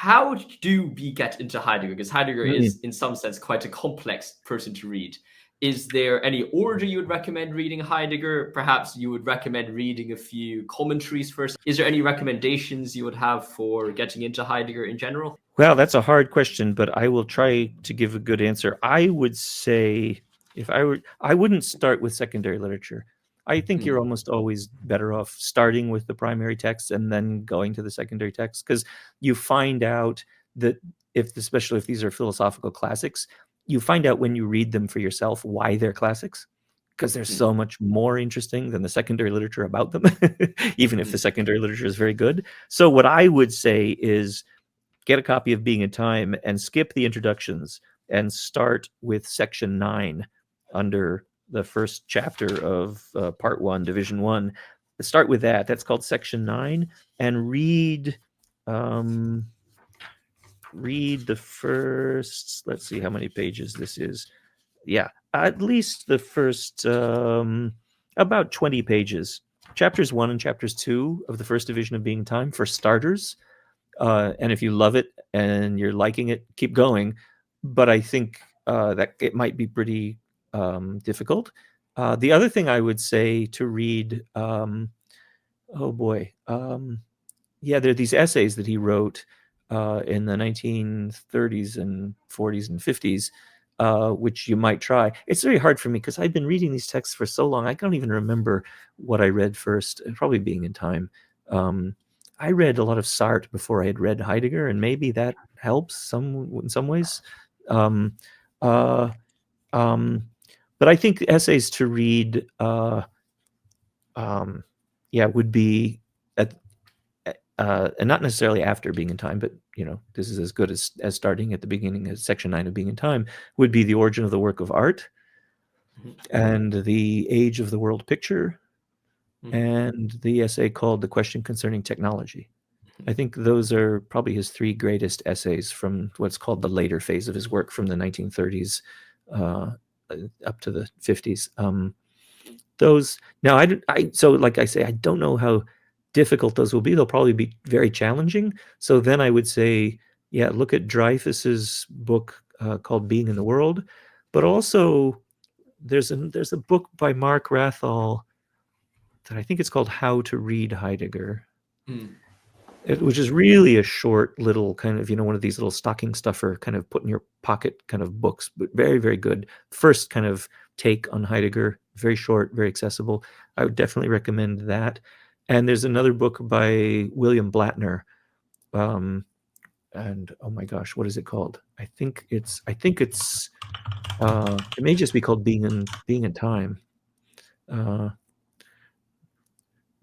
how do we get into Heidegger? Because Heidegger Mm. is, in some sense, quite a complex person to read. Is there any order you would recommend reading Heidegger? Perhaps you would recommend reading a few commentaries first. Is there any recommendations you would have for getting into Heidegger in general? Well, that's a hard question, but I will try to give a good answer. I would say I wouldn't start with secondary literature. I think you're almost always better off starting with the primary text and then going to the secondary text, because you find out that especially if these are philosophical classics, you find out when you read them for yourself why they're classics, because they're so much more interesting than the secondary literature about them, even if the secondary literature is very good. So what I would say is get a copy of Being in Time and skip the introductions and start with section 9 under the first chapter of part 1, division 1. Start with that. That's called section 9, and read the first, let's see how many pages this is. Yeah, at least the first about 20 pages. Chapters 1 and chapters 2 of the first division of Being in Time for starters. And if you love it and you're liking it, keep going. But I think that it might be pretty difficult. The other thing I would say to read, oh boy, yeah, there are these essays that he wrote in the 1930s and 40s and 50s, which you might try. It's very hard for me because I've been reading these texts for so long. I don't even remember what I read first, probably Being in Time. I read a lot of Sartre before I had read Heidegger, and maybe that helps in some ways. But I think essays to read, would be and not necessarily after Being in Time, but this is as good as starting at the beginning of section 9 of Being in Time, would be The Origin of the Work of Art, and The Age of the World Picture, and the essay called The Question Concerning Technology. I think those are probably his 3 greatest essays from what's called the later phase of his work, from the 1930s up to the 50s. Those now, so like I say, I don't know how difficult those will be. They'll probably be very challenging. So then I would say, yeah, look at Dreyfus's book called Being in the World, but also there's a book by Mark Rathall that I think it's called How to Read Heidegger, which is really a short little kind of, one of these little stocking stuffer kind of put in your pocket kind of books, but very, very good. First kind of take on Heidegger, very short, very accessible. I would definitely recommend that. And there's another book by William Blattner, and oh my gosh, what is it called? I think it may just be called Being in Time.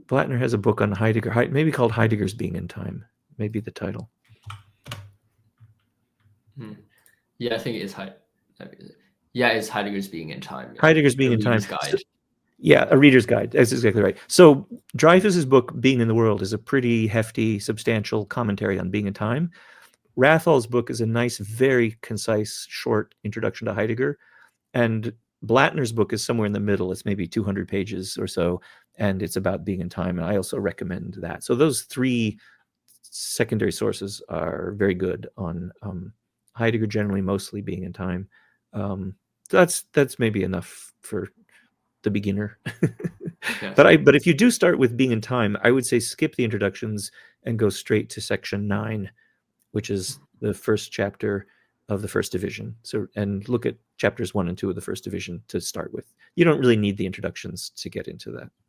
Blattner has a book on Heidegger, maybe called Heidegger's Being in Time, maybe the title. Yeah, I think it is it's Heidegger's Being in Time. Heidegger's Being in Time. Guide. Yeah, a reader's guide. That's exactly right. So Dreyfus's book, Being in the World, is a pretty hefty, substantial commentary on Being in Time. Rathall's book is a nice, very concise, short introduction to Heidegger. And Blattner's book is somewhere in the middle. It's maybe 200 pages or so, and it's about Being in Time. And I also recommend that. So those 3 secondary sources are very good on Heidegger, generally, mostly Being in Time. That's maybe enough for the beginner. Yes. But if you do start with Being in Time, I would say skip the introductions and go straight to section 9, which is the first chapter of the first division. So, and look at chapters 1 and 2 of the first division to start with. You don't really need the introductions to get into that.